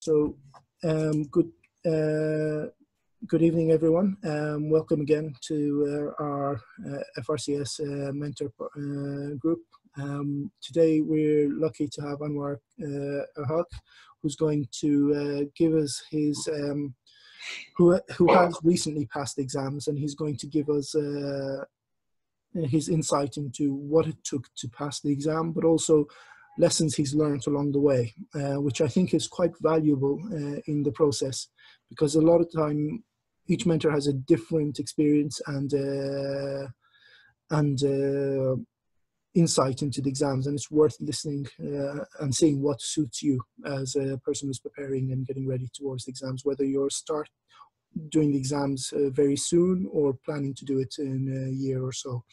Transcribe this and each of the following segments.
So, good evening, everyone. Welcome again to our FRCS mentor group. Today, we're lucky to have Anwaar Kiani, who's going to give us his, who has recently passed exams, and he's going to give us his insight into what it took to pass the exam, but also lessons he's learned along the way, which I think is quite valuable in the process, because a lot of time each mentor has a different experience and insight into the exams, and it's worth listening and seeing what suits you as a person who's preparing and getting ready towards the exams, whether you're doing the exams very soon or planning to do it in a year or so.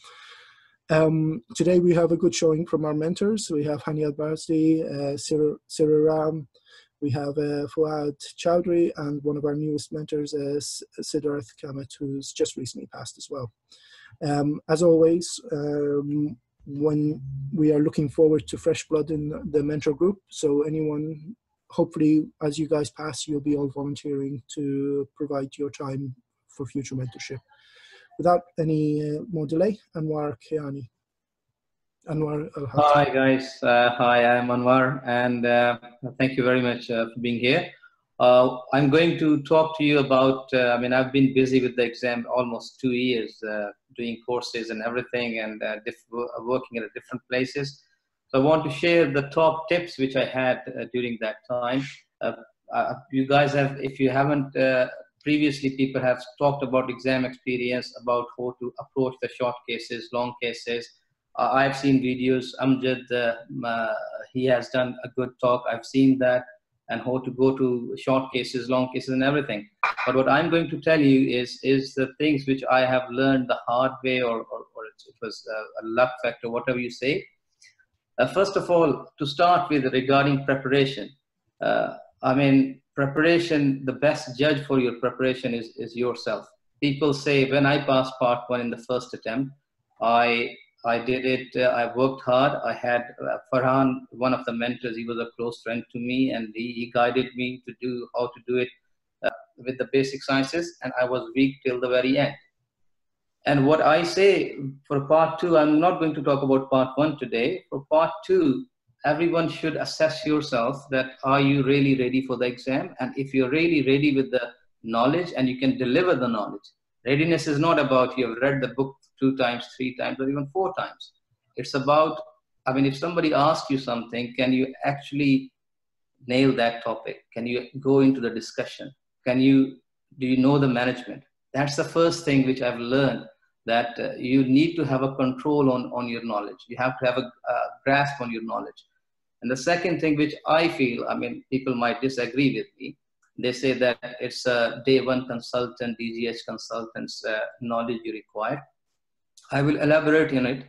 Today we have a good showing from our mentors. We have Hani Al-Basri, Siraram, we have Fuad Chowdhury, and one of our newest mentors, Siddharth Kamat, who's just recently passed as well. As always, when we are looking forward to fresh blood in the mentor group, so anyone, hopefully as you guys pass, you'll be all volunteering to provide your time for future mentorship. Without any more delay, Anwaar Kiani. Anwaar, hi guys, hi, I'm Anwar, and thank you very much for being here. I'm going to talk to you about, I've been busy with the exam almost 2 years, doing courses and everything, and working at different places. So I want to share the top tips which I had during that time. You guys have, if you haven't, previously people have talked about exam experience, about how to approach the short cases, long cases. I've seen videos. Amjad, he has done a good talk. I've seen that, and how to go to short cases, long cases, and everything. But what I'm going to tell you is the things which I have learned the hard way, or it was a luck factor, whatever you say. First of all, to start with, regarding preparation. Preparation, the best judge for your preparation is yourself. People say, when I passed part 1 in the first attempt, I did it, I worked hard. I had Farhan, one of the mentors, he was a close friend to me, and he guided me to do how to do it with the basic sciences, and I was weak till the very end. And what I say for part 2, I'm not going to talk about part 1 today. For part 2, everyone should assess yourself that, are you really ready for the exam? And if you're really ready with the knowledge and you can deliver the knowledge. Readiness is not about you have read the book 2 times, 3 times, or even 4 times. It's about, if somebody asks you something, can you actually nail that topic? Can you go into the discussion? Do you know the management? That's the first thing which I've learned, that you need to have a control on your knowledge. You have to have a grasp on your knowledge. And the second thing which I feel, people might disagree with me. They say that it's a day 1 consultant, DGH consultant's knowledge you require. I will elaborate on it.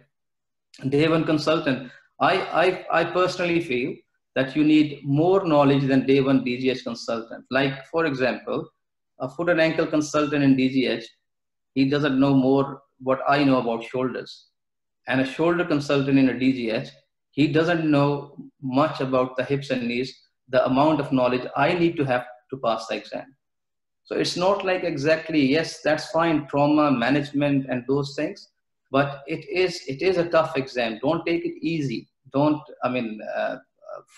Day 1 consultant, I personally feel that you need more knowledge than day 1 DGH consultant. Like, for example, a foot and ankle consultant in DGH, he doesn't know more what I know about shoulders. And a shoulder consultant in a DGH, he doesn't know much about the hips and knees, the amount of knowledge I need to have to pass the exam. So it's not like exactly, yes, that's fine, trauma, management, and those things, but it is a tough exam. Don't take it easy. Don't,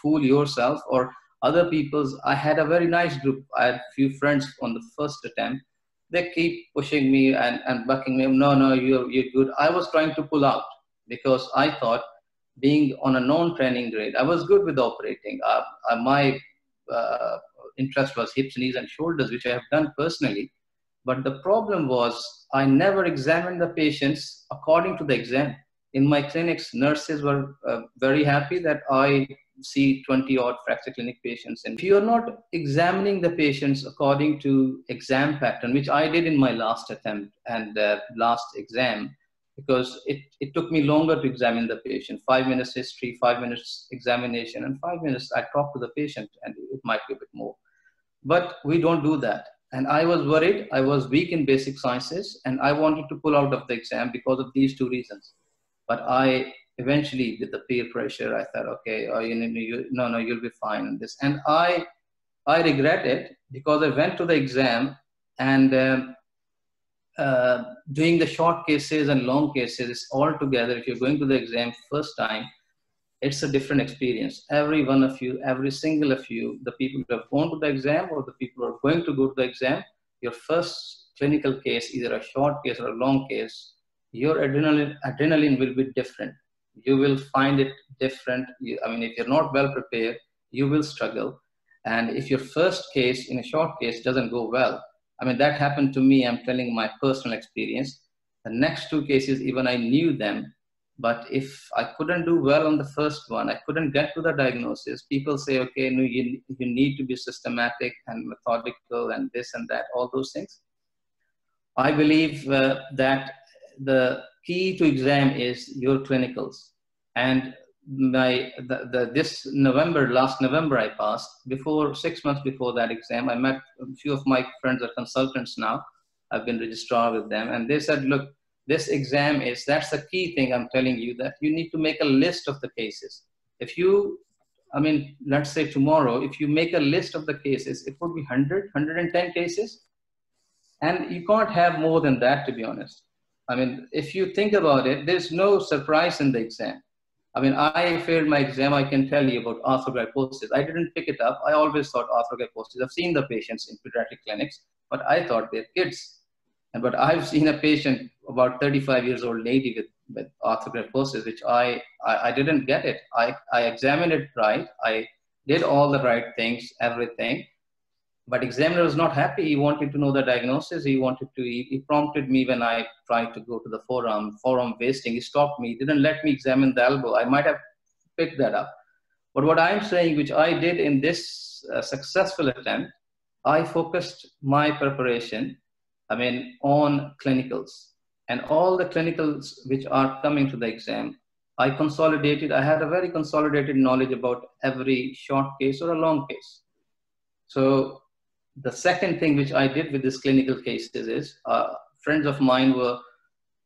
fool yourself or other people's. I had a very nice group. I had a few friends on the first attempt. They keep pushing me and bucking me. No, you're good. I was trying to pull out because I thought, being on a non-training grade, I was good with operating. My interest was hips, knees, and shoulders, which I have done personally. But the problem was, I never examined the patients according to the exam. In my clinics, nurses were very happy that I see 20-odd fracture clinic patients. And if you're not examining the patients according to exam pattern, which I did in my last attempt and last exam, because it took me longer to examine the patient. 5 minutes history, 5 minutes examination, and 5 minutes I talk to the patient, and it might be a bit more. But we don't do that. And I was worried. I was weak in basic sciences, and I wanted to pull out of the exam because of these 2 reasons. But I eventually, with the peer pressure, I thought, okay, no, you'll be fine in this. And I I regret it because I went to the exam and doing the short cases and long cases all together. If you're going to the exam first time, it's a different experience. Every one of you, every single of you, the people who have gone to the exam or the people who are going to go to the exam, your first clinical case, either a short case or a long case, your adrenaline will be different. You will find it different. I mean, if you're not well prepared, you will struggle. And if your first case in a short case doesn't go well, I mean, that happened to me. I'm telling my personal experience. The next two cases, even I knew them, but if I couldn't do well on the first one, I couldn't get to the diagnosis. People say, okay, no, you need to be systematic and methodical and this and that, all those things. I believe that the key to exam is your clinicals. And this November, last November, I passed. 6 months before that exam, I met a few of my friends are consultants now. I've been registrar with them. And they said, look, this exam that's the key thing I'm telling you, that you need to make a list of the cases. If you, I mean, let's say tomorrow, if you make a list of the cases, it would be 100, 110 cases. And you can't have more than that, to be honest. I mean, if you think about it, there's no surprise in the exam. I mean, I failed my exam. I can tell you about arthrogryposis. I didn't pick it up. I always thought arthrogryposis. I've seen the patients in pediatric clinics, but I thought they're kids. But I've seen a patient, about 35 years old lady with arthrogryposis, which I didn't get it. I examined it right. I did all the right things, everything. But examiner was not happy. He wanted to know the diagnosis. He prompted me when I tried to go to the forearm wasting. He stopped me, didn't let me examine the elbow. I might have picked that up. But what I'm saying, which I did in this successful attempt, I focused my preparation, I mean, on clinicals. And all the clinicals which are coming to the exam, I consolidated. I had a very consolidated knowledge about every short case or a long case. So the second thing which I did with this clinical cases is, friends of mine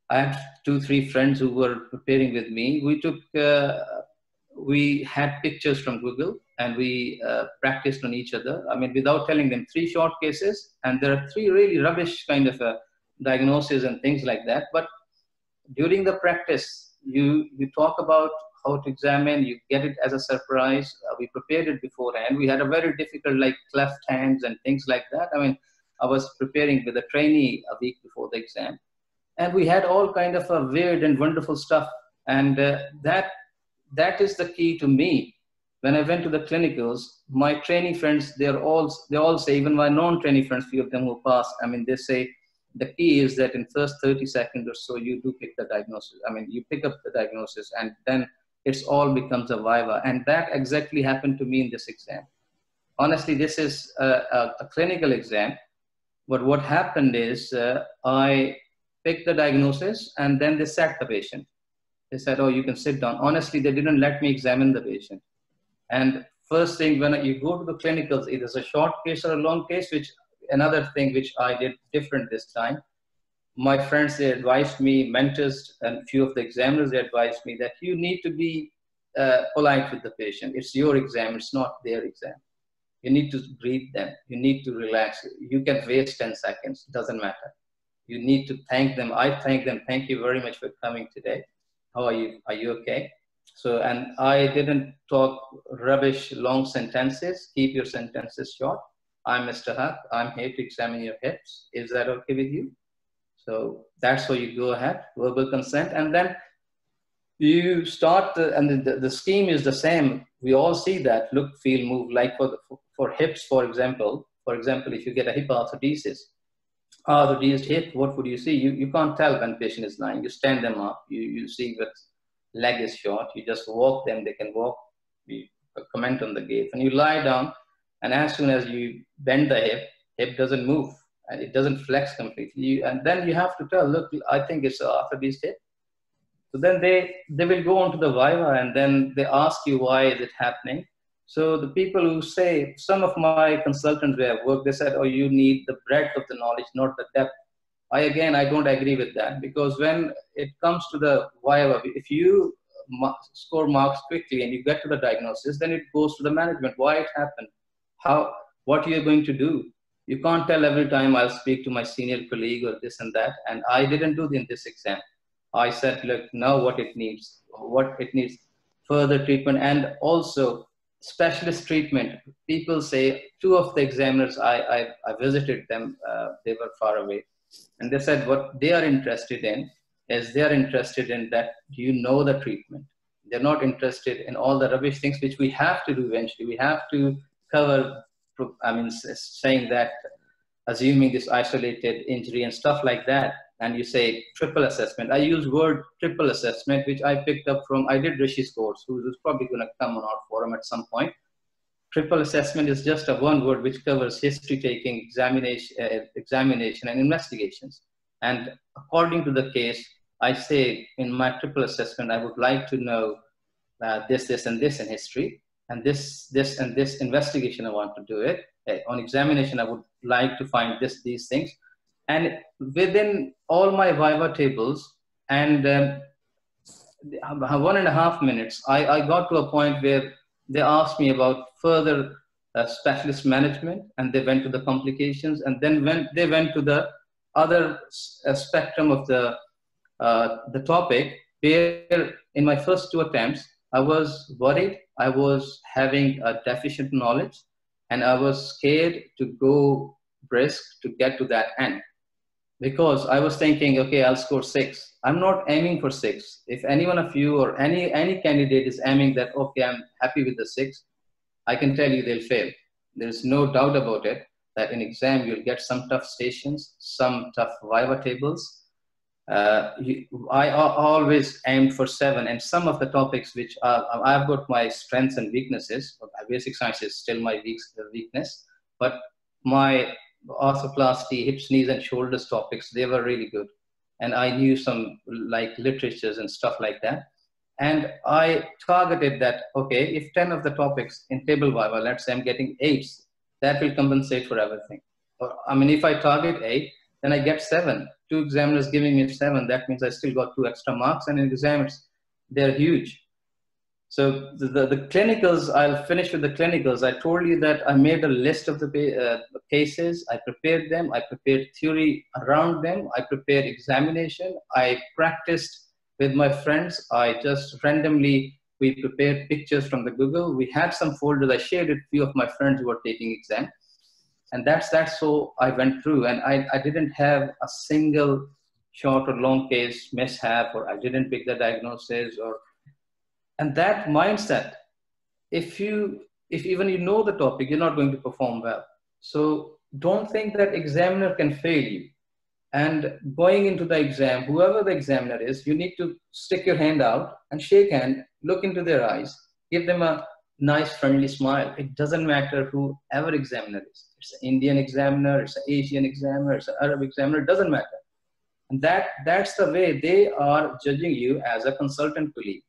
I had 2-3 friends who were preparing with me. We had pictures from Google and we practiced on each other. I mean, without telling them, 3 short cases, and there are 3 really rubbish kind of diagnoses and things like that. But during the practice, you talk about how to examine, you get it as a surprise. We prepared it beforehand. We had a very difficult, like cleft hands and things like that. I mean, I was preparing with a trainee a week before the exam. And we had all kind of a weird and wonderful stuff. And that is the key to me. When I went to the clinicals, my trainee friends, they all say, even my non-trainee friends, few of them who passed, I mean, they say, the key is that in first 30 seconds or so, you do pick the diagnosis. I mean, you pick up the diagnosis and then it's all becomes a viva. And that exactly happened to me in this exam. Honestly, this is a clinical exam. But what happened is I picked the diagnosis and then they sat the patient. They said, oh, you can sit down. Honestly, they didn't let me examine the patient. And first thing, when you go to the clinicals, it is a short case or a long case, which another thing which I did different this time. My friends, they advised me, mentors and few of the examiners, they advised me that you need to be polite with the patient. It's your exam, it's not their exam. You need to greet them. You need to relax. You can waste 10 seconds, doesn't matter. You need to thank them. I thank them. Thank you very much for coming today. How are you? Are you okay? So, and I didn't talk rubbish long sentences. Keep your sentences short. I'm Mr. Haq. I'm here to examine your hips. Is that okay with you? So that's how you go ahead, verbal consent. And then you start, and the scheme is the same. We all see that, look, feel, move, like for hips, for example, if you get a hip arthrodesis, hip, what would you see? You can't tell when patient is lying. You stand them up, you see that leg is short, you just walk them, they can walk, you comment on the gait. And you lie down, and as soon as you bend the hip doesn't move, and it doesn't flex completely. And then you have to tell, look, I think it's arthrodesis hip. So then they will go on to the viva, and then they ask you, why is it happening? So the people who say, some of my consultants where I work, they said, oh, you need the breadth of the knowledge, not the depth. I don't agree with that, because when it comes to the viva, if you score marks quickly and you get to the diagnosis, then it goes to the management, why it happened, what you're going to do. You can't tell every time I'll speak to my senior colleague or this and that. And I didn't do in this exam. I said, look, now what it needs further treatment, and also specialist treatment. People say, two of the examiners, I visited them, they were far away. And they said what they are interested in is they are interested in that you know the treatment. They're not interested in all the rubbish things which we have to do eventually. We have to cover, I mean, saying that, assuming this isolated injury and stuff like that. And you say triple assessment. I use word triple assessment, which I picked up from, I did Rishi's course, who's probably going to come on our forum at some point. Triple assessment is just a one word which covers history taking, examination and investigations. And according to the case, I say in my triple assessment, I would like to know this, and this in history, and this, and this investigation, I want to do it. On examination, I would like to find these things. And within all my Viva tables, and 1.5 minutes, I got to a point where they asked me about further specialist management, and they went to the complications, and then they went to the other spectrum of the topic, where in my first 2 attempts, I was worried, I was having a deficient knowledge, and I was scared to go brisk to get to that end. Because I was thinking, okay, I'll score 6. I'm not aiming for 6. If any one of you or any candidate is aiming that, okay, I'm happy with the 6, I can tell you they'll fail. There's no doubt about it that in exam you'll get some tough stations, some tough Viva tables. I always aimed for 7, and some of the topics which I've got my strengths and weaknesses. Basic science is still my weakness, but my arthroplasty, hips, knees, and shoulders topics, they were really good. And I knew some like literatures and stuff like that. And I targeted that, okay, if 10 of the topics in table Viva, let's say I'm getting 8s, that will compensate for everything. Or, I mean, if I target 8, then I get 7. 2 examiners giving me 7, that means I still got 2 extra marks, and in exams, they're huge. So the clinicals, I'll finish with the clinicals. I told you that I made a list of the cases. I prepared them. I prepared theory around them. I prepared examination. I practiced with my friends. I just randomly, we prepared pictures from the Google. We had some folders. I shared with a few of my friends who were taking exam. And that's so I went through. And I didn't have a single short or long case mishap, or I didn't pick the diagnosis, or. And that mindset, if even you know the topic, you're not going to perform well. So don't think that examiner can fail you. And going into the exam, whoever the examiner is, you need to stick your hand out and shake hand, look into their eyes, give them a nice friendly smile. It doesn't matter whoever examiner is. It's an Indian examiner, it's an Asian examiner, it's an Arab examiner, it doesn't matter. And that's the way they are judging you as a consultant colleague.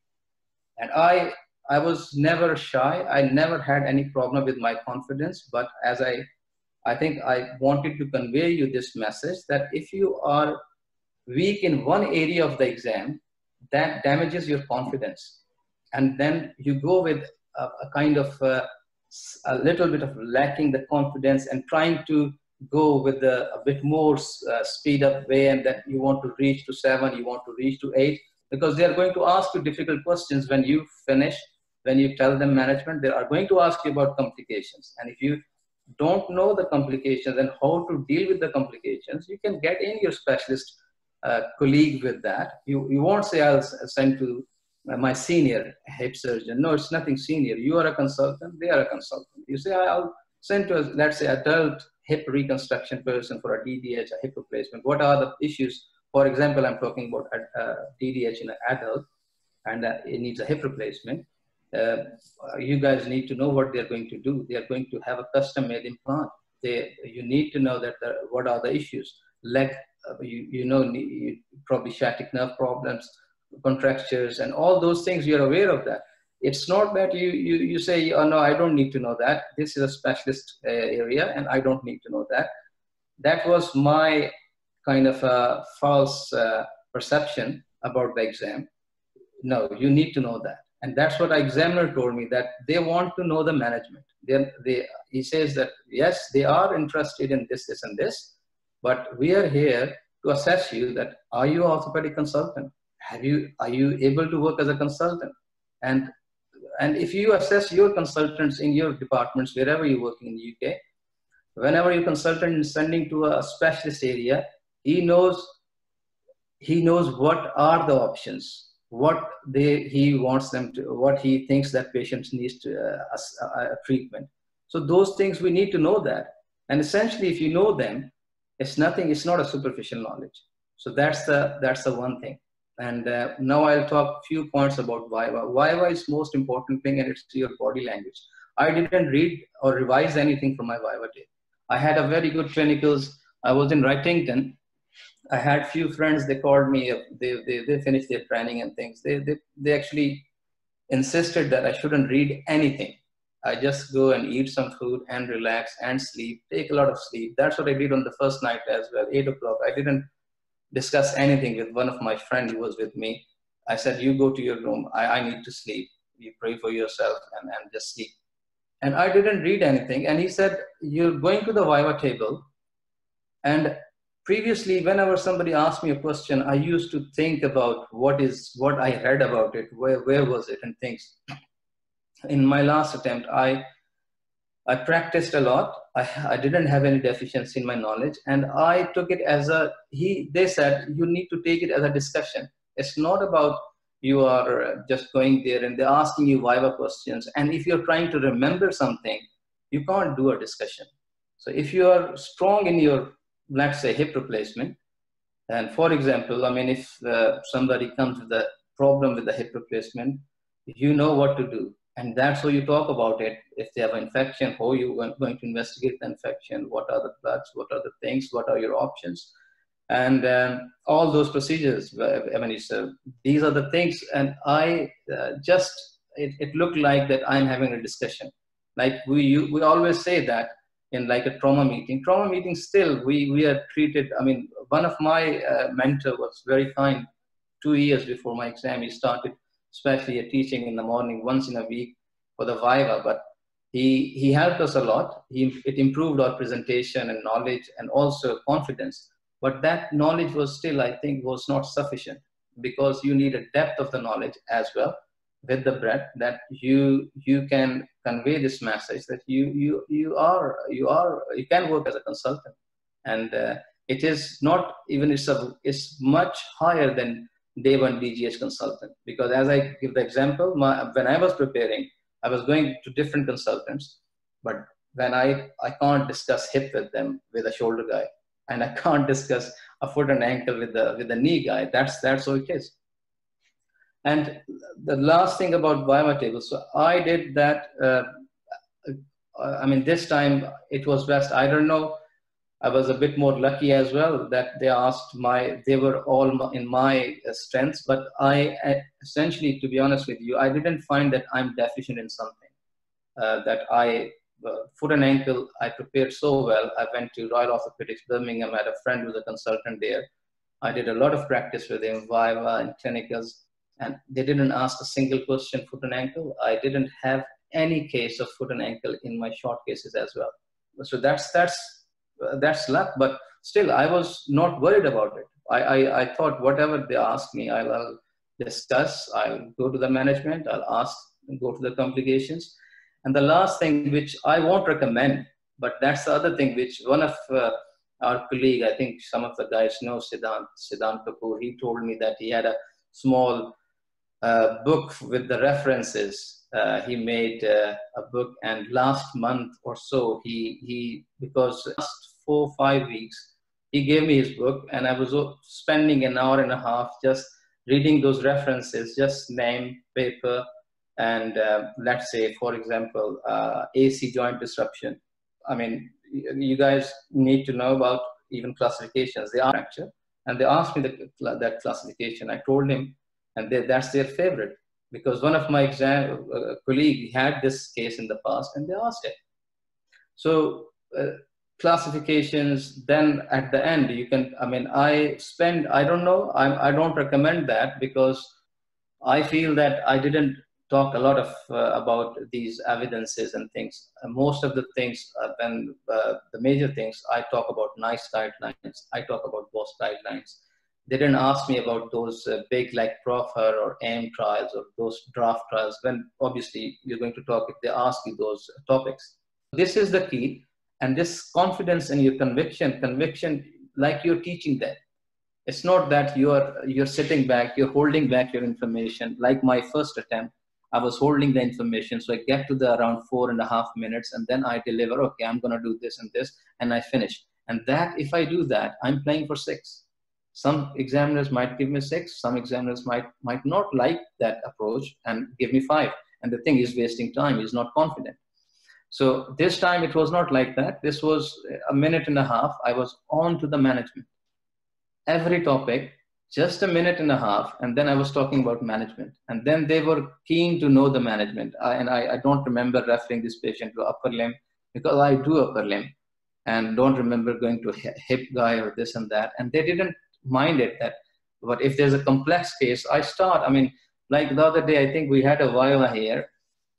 And I was never shy. I never had any problem with my confidence. But as I think I wanted to convey you this message that if you are weak in one area of the exam, that damages your confidence. And then you go with a kind of a little bit of lacking the confidence and trying to go with a bit more speed up way, and that you want to reach to 7, you want to reach to 8. Because they are going to ask you difficult questions when you finish, when you tell them management, they are going to ask you about complications. And if you don't know the complications and how to deal with the complications, you can get in your specialist colleague with that. You won't say, I'll send to my senior hip surgeon. No, it's nothing senior. You are a consultant, they are a consultant. You say, I'll send to, let's say, adult hip reconstruction person for a DDH, a hip replacement. What are the issues? For example, I'm talking about DDH in an adult, and it needs a hip replacement. You guys need to know what they're going to do. They are going to have a custom-made implant. You need to know that what are the issues. Leg, you probably sciatic nerve problems, contractures, and all those things. You're aware of that. It's not that you say, oh no, I don't need to know that. This is a specialist area, and I don't need to know that. That was my kind of a false perception about the exam. No, you need to know that. And that's what the examiner told me, that they want to know the management. He says that, yes, they are interested in this, this, and this, but we are here to assess you that, are you an orthopedic consultant? Are you able to work as a consultant? And if you assess your consultants in your departments, wherever you're working in the UK, whenever your consultant is sending to a specialist area, he knows what are the options, what he wants them to, what he thinks that patient needs to treatment. So those things we need to know that. And essentially, if you know them, it's not a superficial knowledge. So that's the one thing. And now I'll talk a few points about Viva. Viva is most important thing, and it's your body language. I didn't read or revise anything from my Viva day. I had a very good clinicals. I was in Wrightington. I had few friends, they called me, they finished their training and things. They actually insisted that I shouldn't read anything. I just go and eat some food and relax and sleep, take a lot of sleep. That's what I did on the first night as well, 8 o'clock. I didn't discuss anything with one of my friends who was with me. I said, you go to your room. I need to sleep. You pray for yourself and just sleep. And I didn't read anything. And he said, you're going to the Viva table. And previously, whenever somebody asked me a question, I used to think about what I read about it, where was it, and things. In my last attempt, I practiced a lot. I didn't have any deficiency in my knowledge, and I took it as they said, you need to take it as a discussion. It's not about you are just going there and they're asking you Viva questions. And if you're trying to remember something, you can't do a discussion. So if you are strong in your, let's say, hip replacement, and for example, I mean, if somebody comes with a problem with the hip replacement, you know what to do. And that's how you talk about it. If they have an infection, how you are going to investigate the infection, what are the bloods, what are the things, what are your options, and all those procedures. I mean, these are the things. And it looked like that I'm having a discussion. Like we always say that in like a trauma meeting, still we are treated. I mean, one of my mentor was very kind. 2 years before my exam, he started especially teaching in the morning once in a week for the Viva, but he helped us a lot. It improved our presentation and knowledge and also confidence. But that knowledge was still, I think, was not sufficient, because you need a depth of the knowledge as well with the breadth, that you can convey this message that you can work as a consultant. And it is not even, it's much higher than day one DGH consultant, because as I give the example, when I was preparing, I was going to different consultants, but when I can't discuss hip with them with a shoulder guy, and I can't discuss a foot and ankle with the knee guy. That's how it is. And the last thing about Viva table, so I did that. I mean, this time it was best. I don't know. I was a bit more lucky as well that they were all in my strengths, but essentially, to be honest with you, I didn't find that I'm deficient in something. Foot and ankle, I prepared so well. I went to Royal Orthopaedics, Birmingham. I had a friend who was a consultant there. I did a lot of practice with him, Viva and clinicals, and they didn't ask a single question, foot and ankle. I didn't have any case of foot and ankle in my short cases as well. So that's luck, but still I was not worried about it. I thought whatever they ask me, I'll discuss, I'll go to the management, I'll ask and go to the complications. And the last thing, which I won't recommend, but that's the other thing, which one of our colleague, I think some of the guys know, Siddhant Kapoor, he told me that he had a small book with the references. He made a book, and last month or so, because last 4 or 5 weeks, he gave me his book, and I was spending an hour and a half just reading those references, just name, paper, and let's say, for example, AC joint disruption. I mean, you guys need to know about even classifications. They are fracture, and they asked me that classification. I told him, and that's their favorite, because one of my colleague had this case in the past, and they asked it. So classifications, then at the end, you can, I mean, I don't know, I don't recommend that, because I feel that I didn't talk a lot of about these evidences and things. Most of the things, the major things, I talk about NICE guidelines, I talk about BOS guidelines. They didn't ask me about those big like PROFER or AIM trials or those draft trials, when obviously you're going to talk if they ask you those topics. This is the key, and this confidence in your conviction like you're teaching them. It's not that you're sitting back, you're holding back your information. Like my first attempt, I was holding the information. So I get to the around 4.5 minutes and then I deliver, okay, I'm going to do this and this, and I finish. And that, if I do that, I'm playing for 6. Some examiners might give me 6. Some examiners might not like that approach and give me 5. And the thing is wasting time, is not confident. So this time it was not like that. This was 1.5 minutes. I was on to the management. Every topic, just 1.5 minutes, and then I was talking about management. And then they were keen to know the management. I don't remember referring this patient to upper limb because I do upper limb, and don't remember going to hip guy or this and that. And they didn't mind it. But if there's a complex case, I start. I mean, like the other day, I think we had a viva here.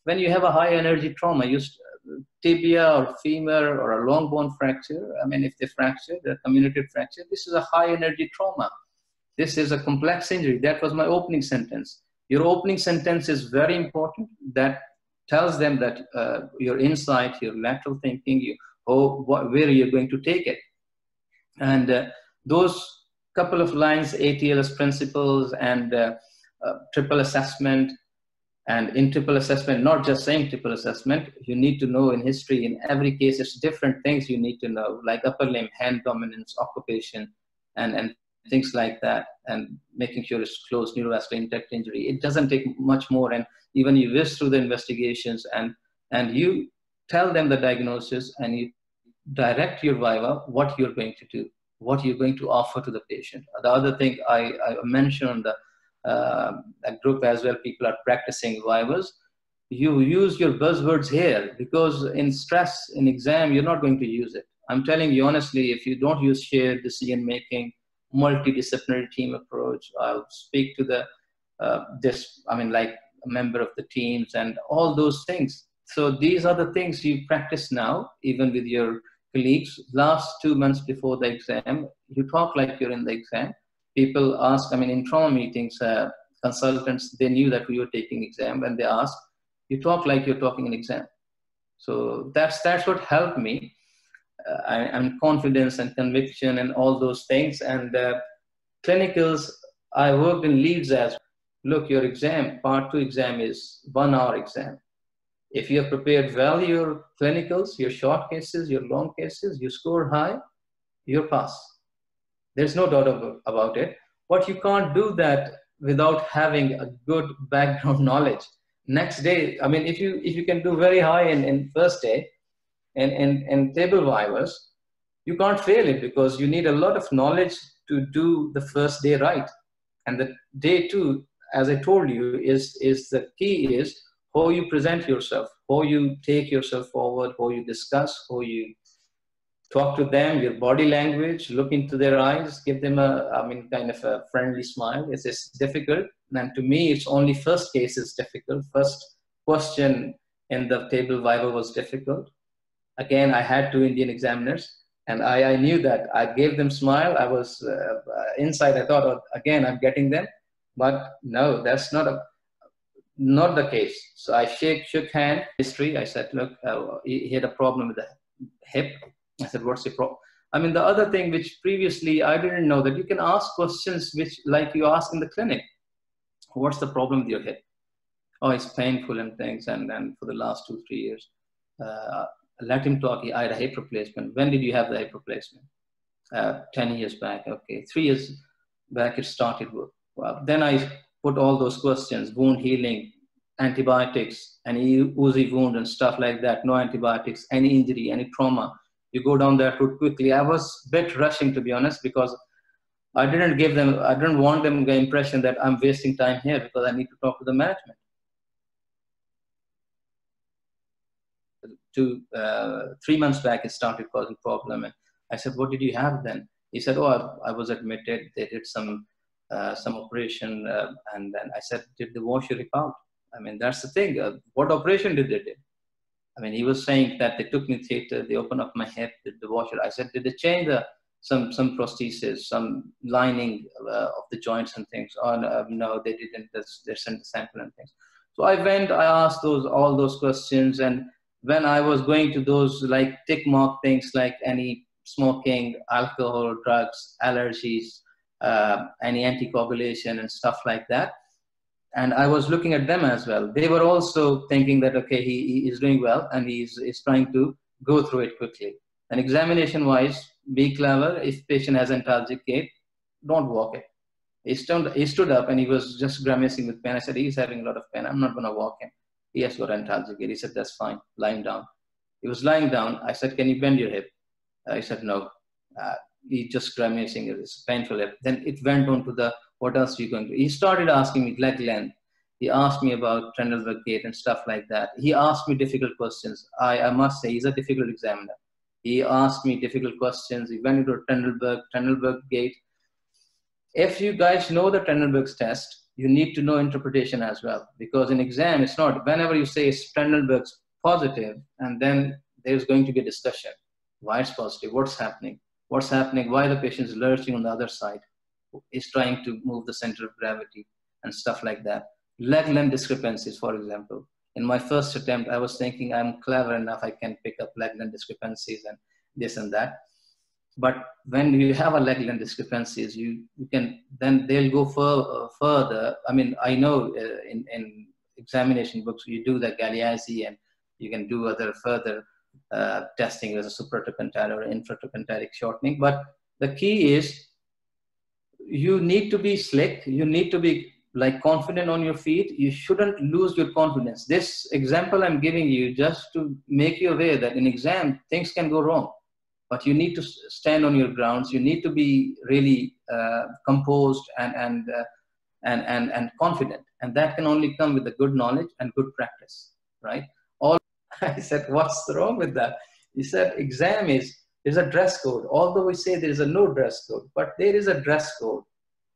When you have a high energy trauma, tibia or femur or a long bone fracture, I mean, if they fracture, they're comminuted fracture, this is a high energy trauma. This is a complex injury. That was my opening sentence. Your opening sentence is very important. That tells them that your insight, your lateral thinking, where you're going to take it. And those couple of lines, ATLS principles and triple assessment. And in triple assessment, not just saying triple assessment, you need to know in history, in every case, it's different things you need to know, like upper limb, hand dominance, occupation, and things like that, and making sure it's closed neurovascular intact injury. It doesn't take much more. And even you whiz through the investigations and you tell them the diagnosis and you direct your viva, what you're going to do, what you're going to offer to the patient. The other thing I mentioned on the a group as well, people are practicing vivas. You use your buzzwords here, because in stress, in exam, you're not going to use it. I'm telling you honestly, if you don't use shared decision making, multidisciplinary team approach, I'll speak to the like a member of the teams and all those things. So these are the things you practice now, even with your colleagues. Last 2 months before the exam, you talk like you're in the exam. People ask, I mean, in trauma meetings, consultants, they knew that we were taking exam, and they asked, you talk like you're talking an exam. So that's what helped me. And confidence and conviction and all those things. And clinicals, I worked in Leeds as well. Look, your exam, part 2 exam is 1 hour exam. If you have prepared well your clinicals, your short cases, your long cases, you score high, you're pass. There's no doubt about it. But you can't do that without having a good background knowledge. Next day, I mean, if you can do very high in first day and table vivas, you can't fail it, because you need a lot of knowledge to do the first day right. And the day 2, as I told you, is the key is how you present yourself, how you take yourself forward, how you discuss, how you talk to them, your body language, look into their eyes, give them kind of a friendly smile. It's difficult. And to me, it's only first case is difficult. First question in the table viva was difficult. Again, I had 2 Indian examiners, and I knew that. I gave them smile. I was inside, I thought, oh, again, I'm getting them. But no, that's not the case. So I shook hand. History, I said, look, he had a problem with the hip. I said, what's the problem? I mean, the other thing which previously I didn't know, that you can ask questions which like you ask in the clinic. What's the problem with your hip? Oh, it's painful and things. And then for the last 2-3 years, let him talk. I had a hip replacement. When did you have the hip replacement? 10 years back. Okay. 3 years back it started. Well, then I put all those questions, wound healing, antibiotics, any oozy wound and stuff like that. No antibiotics, any injury, any trauma. You go down that route quickly. I was a bit rushing, to be honest, because I didn't want them the impression that I'm wasting time here, because I need to talk to the management. 3 months back, it started causing problem. And I said, what did you have then? He said, oh, I was admitted. They did some operation. And then I said, did they wash your hip out? I mean, that's the thing. What operation did they do? I mean, he was saying that they took me theater, they opened up my hip, did the washer. I said, did they change some prosthesis, some lining of the joints and things? Oh, no, they didn't. They sent the sample and things. So I went, I asked all those questions. And when I was going to those like tick mark things, like any smoking, alcohol, drugs, allergies, any anticoagulation and stuff like that, and I was looking at them as well. They were also thinking that, okay, he is doing well and he's trying to go through it quickly. And examination wise, be clever. If patient has antalgic gait, don't walk it. He stood up and he was just grimacing with pain. I said, he's having a lot of pain. I'm not going to walk him. He has got antalgic gait. He said, that's fine. Lying down. He was lying down. I said, can you bend your hip? He said, no. He just grimacing. It's painful hip. Then it went on to the, what else are you going to do? He started asking me leg length. He asked me about Trendelenburg gait and stuff like that. He asked me difficult questions. I must say, he's a difficult examiner. He asked me difficult questions. He went into Trendelenburg gait. If you guys know the Trendelenburg's test, you need to know interpretation as well. Because in exam, it's not, whenever you say Trendelenburg's positive, and then there's going to be a discussion. Why it's positive? What's happening? What's happening? Why the patient is lurching on the other side? Is trying to move the center of gravity and stuff like that. Leg length discrepancies, for example. In my first attempt, I was thinking I'm clever enough, I can pick up leg length discrepancies and this and that. But when you have a leg length discrepancies, you can, then they'll go further. I mean, I know in examination books, you do the Galeazzi and you can do other further testing as a supratrochanteric or infratrochanteric shortening. But the key is, you need to be slick. You need to be like confident on your feet. You shouldn't lose your confidence. This example I'm giving you just to make you aware that in exam, things can go wrong, but you need to stand on your grounds. You need to be really composed and confident. And that can only come with a good knowledge and good practice, right? I said, what's wrong with that? He said, exam there's a dress code. Although we say there is a no dress code, but there is a dress code.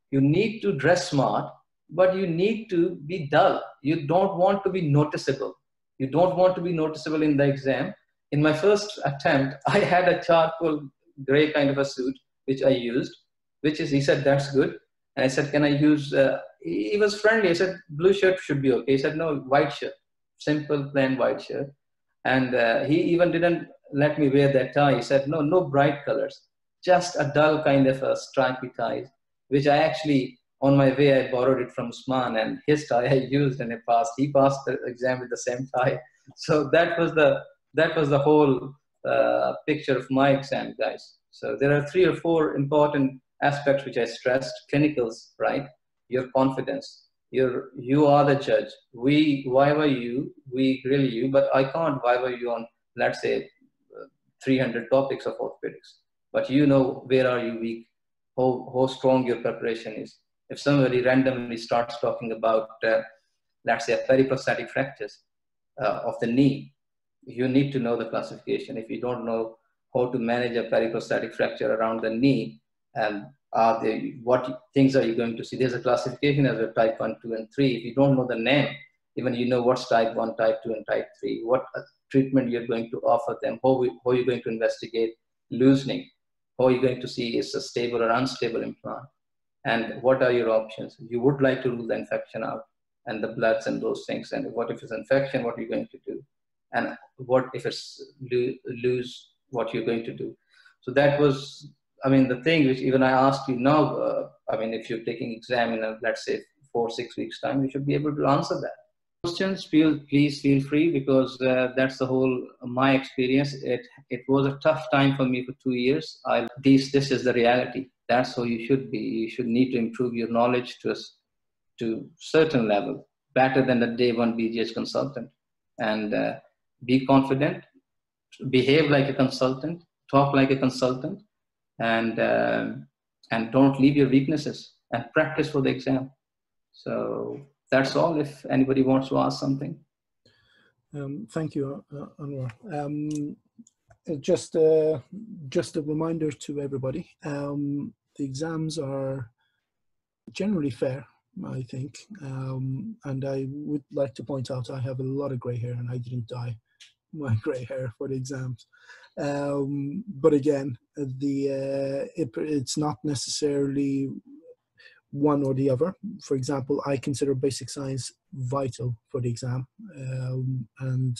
You need to dress smart, but you need to be dull. You don't want to be noticeable. You don't want to be noticeable in the exam. In my first attempt, I had a charcoal gray kind of a suit, which I used, he said, that's good. And I said, can I use, he was friendly. I said, blue shirt should be okay. He said, no, white shirt, simple, plain white shirt. And he even didn't let me wear that tie. He said, no bright colors, just a dull kind of a stripy tie, which I actually, on my way, I borrowed it from Usman, and his tie I used and I passed. He passed the exam with the same tie. So that was the whole picture of my exam, guys. So there are 3 or 4 important aspects which I stressed. Clinicals, right? Your confidence. You are the judge. We viva you, we grill you, but I can't viva you on, let's say, 300 topics of orthopedics. But you know where are you weak, how strong your preparation is. If somebody randomly starts talking about, let's say, periprosthetic fractures of the knee, you need to know the classification. If you don't know how to manage a periprosthetic fracture around the knee, and what things are you going to see? There's a classification as a type 1, 2, and 3. If you don't know the name, even you know what's type 1, type 2, and type 3, what treatment you're going to offer them, how you're going to investigate loosening, how you're going to see is a stable or unstable implant, and what are your options. You would like to rule the infection out and the bloods and those things, and what if it's infection, what are you going to do? And what if it's loose, what you're going to do? So that was, I mean, the thing which even I asked you now, I mean, if you're taking exam in, let's say, 4 or 6 weeks time, you should be able to answer that. Questions, please feel free, because that's the whole, my experience. It was a tough time for me for 2 years. This is the reality. That's how you should be. You should need to improve your knowledge to certain level, better than the day 1 BGH consultant. And be confident, behave like a consultant, talk like a consultant, and don't leave your weaknesses, and practice for the exam. So that's all. If anybody wants to ask something. Thank you, Anwar. Just a reminder to everybody, the exams are generally fair. I think. And I would like to point out I have a lot of grey hair, and I didn't dye my grey hair for the exams. But again, it's not necessarily one or the other. For example, I consider basic science vital for the exam, and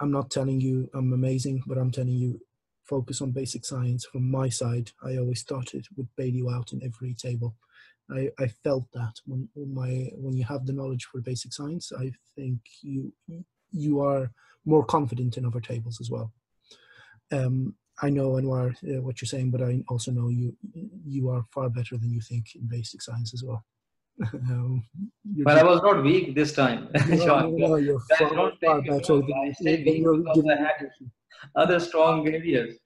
I'm not telling you I'm amazing, but I'm telling you focus on basic science. From my side, I always thought it would bail you out in every table. I felt that when you have the knowledge for basic science, I think you are more confident in other tables as well. I know, Anwar, what you're saying, but I also know you are far better than you think in basic science as well. Well, I was not weak this time, Sean. No, you're Guys, far, don't far take me better wrong. I say than weak you're because giving I me. had other strong areas.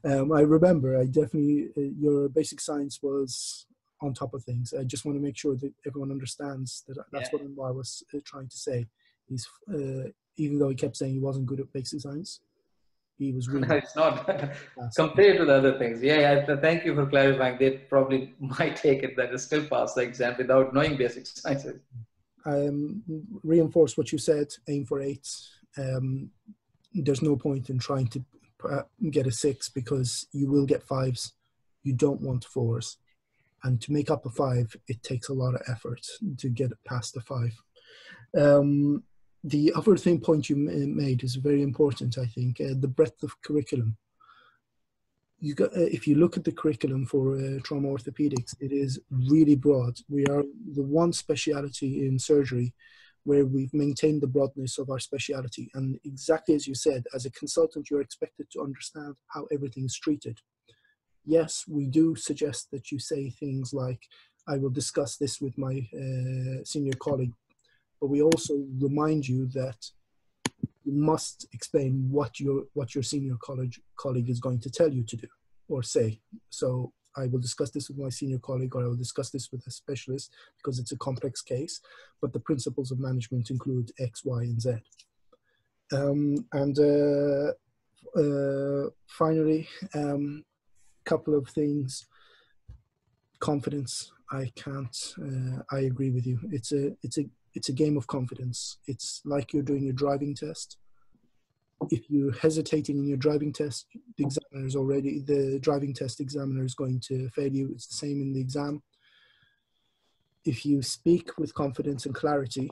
I remember, I definitely, your basic science was on top of things. I just want to make sure that everyone understands that that's what Anwar was trying to say. He's, even though he kept saying he wasn't good at basic science, he was really. No, it's not compared to the other things. Thank you for clarifying. They probably might take it that it still pass the exam without knowing basic sciences. Reinforce what you said, aim for 8s. There's no point in trying to get a 6 because you will get 5s. You don't want 4s. And to make up a 5, it takes a lot of effort to get past the 5. The other point you made is very important, I think, the breadth of curriculum. If you look at the curriculum for trauma orthopedics, it is really broad. We are the one speciality in surgery where we've maintained the broadness of our speciality. And exactly as you said, as a consultant, you're expected to understand how everything is treated. Yes, we do suggest that you say things like, I will discuss this with my senior colleague, but we also remind you that you must explain what your senior colleague is going to tell you to do or say. So I will discuss this with my senior colleague, or I will discuss this with a specialist because it's a complex case, but the principles of management include X, Y, and Z. Finally, couple of things. Confidence. I agree with you. It's a game of confidence. It's like you're doing your driving test. If you're hesitating in your driving test, the driving test examiner is going to fail you. It's the same in the exam. If you speak with confidence and clarity,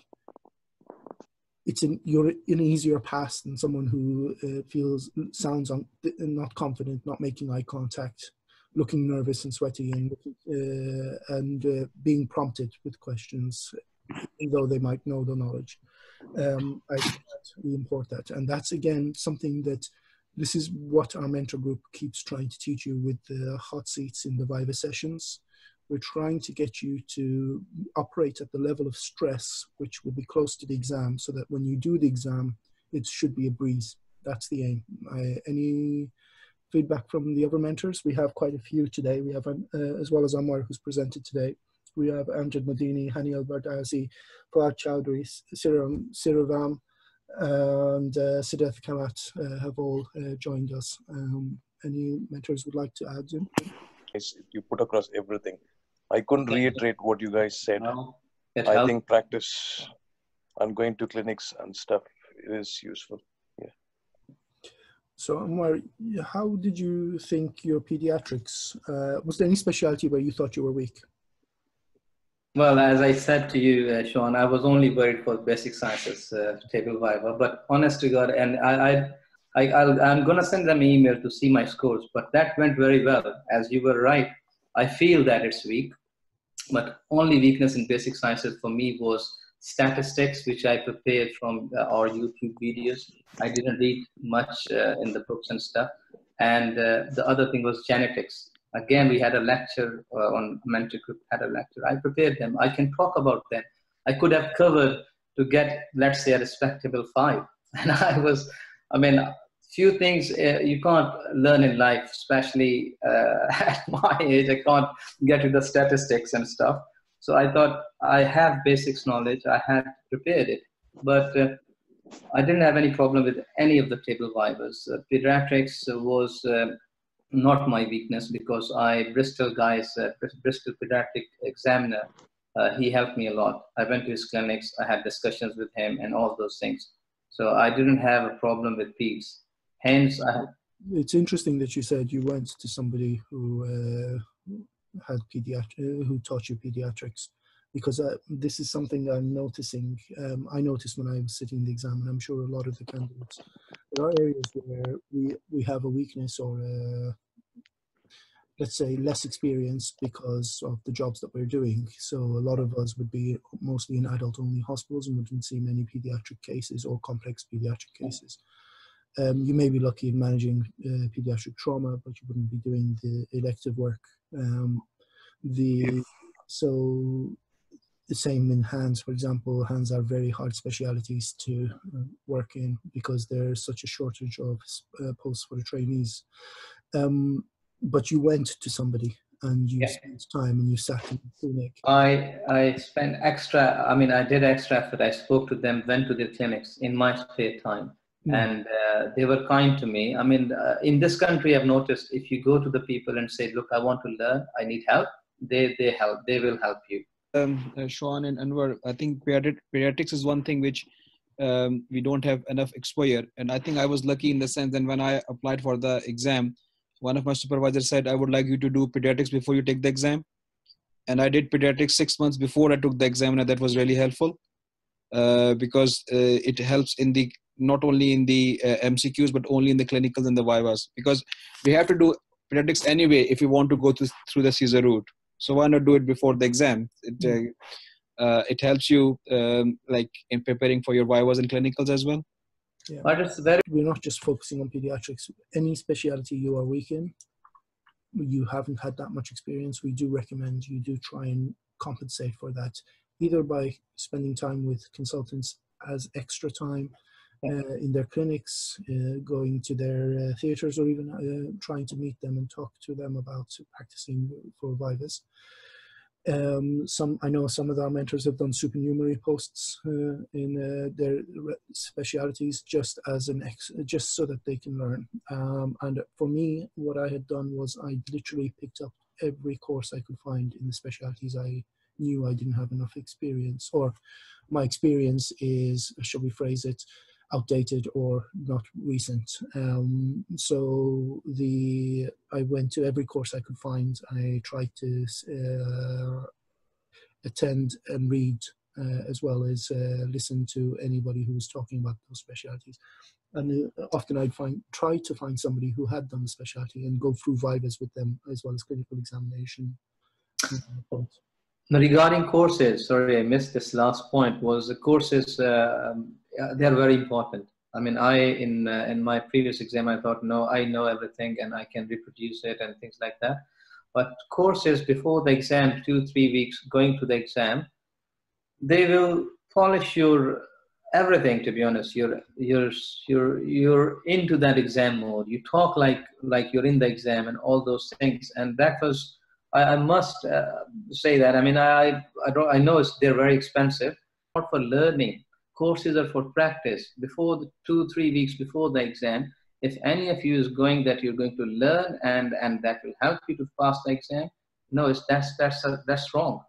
you're in an easier pass than someone who sounds not confident, not making eye contact, looking nervous and sweaty, and being prompted with questions, even though they might know the knowledge. I think that we import that, and that's again something that this is what our mentor group keeps trying to teach you with the hot seats in the Viva sessions. We're trying to get you to operate at the level of stress which will be close to the exam, so that when you do the exam, it should be a breeze. That's the aim. Any feedback from the other mentors? We have quite a few today. We have, as well as Anwar, who's presented today, we have Amjad Madini, Hani Al-Bardazi, Fawad Chowdhury, Siravam, and Siddharth Kamat have all joined us. Any mentors would like to add in? You put across everything. I couldn't reiterate what you guys said. No, I think practice and going to clinics and stuff is useful. Yeah. So, Anwar, how did you think your pediatrics, was there any specialty where you thought you were weak? Well, as I said to you, Sean, I was only worried for basic sciences, table Viva, but honest to God, and I'm going to send them an email to see my scores, but that went very well. As you were right, I feel that it's weak, but only weakness in basic sciences for me was statistics, which I prepared from our YouTube videos. I didn't read much in the books and stuff. And the other thing was genetics. Again, we had a lecture on mentor group, had a lecture. I prepared them. I can talk about them. I could have covered to get, let's say, a respectable 5. And few things you can't learn in life, especially at my age. I can't get to the statistics and stuff. So I thought I have basics knowledge. I had prepared it, but I didn't have any problem with any of the table Vivas. Pediatrics was not my weakness, because Bristol pediatric examiner, he helped me a lot. I went to his clinics, I had discussions with him and all those things. So I didn't have a problem with peds. Hence, it's interesting that you said you went to somebody who had who taught you pediatrics, because this is something I'm noticing. I noticed when I was sitting the exam, and I'm sure a lot of the candidates, there are areas where we have a weakness or let's say less experience because of the jobs that we're doing. So a lot of us would be mostly in adult-only hospitals and wouldn't see many pediatric cases or complex pediatric cases. You may be lucky in managing pediatric trauma, but you wouldn't be doing the elective work. So the same in hands, for example. Hands are very hard specialities to work in because there's such a shortage of posts for the trainees. But you went to somebody and you spent time and you sat in the clinic. I spent extra, I mean, I did extra effort. I spoke to them, went to their clinics in my spare time. And they were kind to me. I mean, in this country, I've noticed if you go to the people and say, look, I want to learn, I need help, they help, they will help you. Sean and Anwar, I think pediatrics is one thing which we don't have enough exposure. And I think I was lucky in the sense that when I applied for the exam, one of my supervisors said, I would like you to do pediatrics before you take the exam. And I did pediatrics 6 months before I took the exam, and that was really helpful because it helps in the not only in the MCQs, but only in the clinicals and the vivas, because we have to do pediatrics anyway if you want to go through the Caesar route. So why not do it before the exam? It helps you like in preparing for your vivas and clinicals as well. Yeah. We're not just focusing on pediatrics. Any specialty you are weak in, you haven't had that much experience, we do recommend you do try and compensate for that, either by spending time with consultants as extra time in their clinics, going to their theatres, or even trying to meet them and talk to them about practicing for vivas. I know some of our mentors have done supernumerary posts in their specialities just as just so that they can learn. And for me, what I had done was I literally picked up every course I could find in the specialities I knew I didn't have enough experience, or my experience is, shall we phrase it, outdated or not recent. So I went to every course I could find. I tried to attend and read as well as listen to anybody who was talking about those specialities. And often I'd try to find somebody who had done the specialty and go through vivas with them as well as clinical examination. Regarding courses, sorry, I missed this last point, was the courses, they're very important. I mean, in my previous exam, I thought, no, I know everything and I can reproduce it and things like that. But courses before the exam, 2-3 weeks going to the exam, they will polish your everything, to be honest. You're into that exam mode. You talk like you're in the exam and all those things. And that was, I must say that. I mean, I know they're very expensive. Not for learning. Courses are for practice. Before the 2-3 weeks before the exam, if any of you is going that you're going to learn and that will help you to pass the exam, no, that's wrong.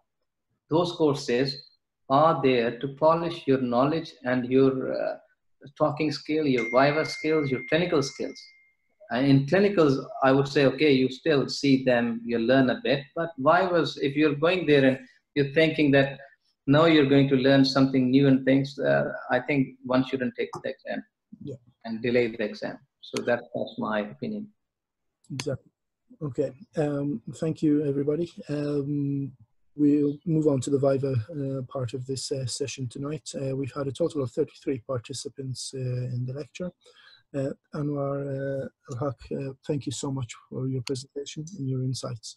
Those courses are there to polish your knowledge and your talking skill, your viva skills, your clinical skills. And in clinicals, I would say, okay, you still see them, you learn a bit, but vivas, if you're going there and you're thinking that now you're going to learn something new and things, I think one shouldn't take the exam and delay the exam. So that's my opinion. Exactly. Okay. Thank you, everybody. We'll move on to the Viva part of this session tonight. We've had a total of 33 participants in the lecture. Anwar Al-Haq, thank you so much for your presentation and your insights.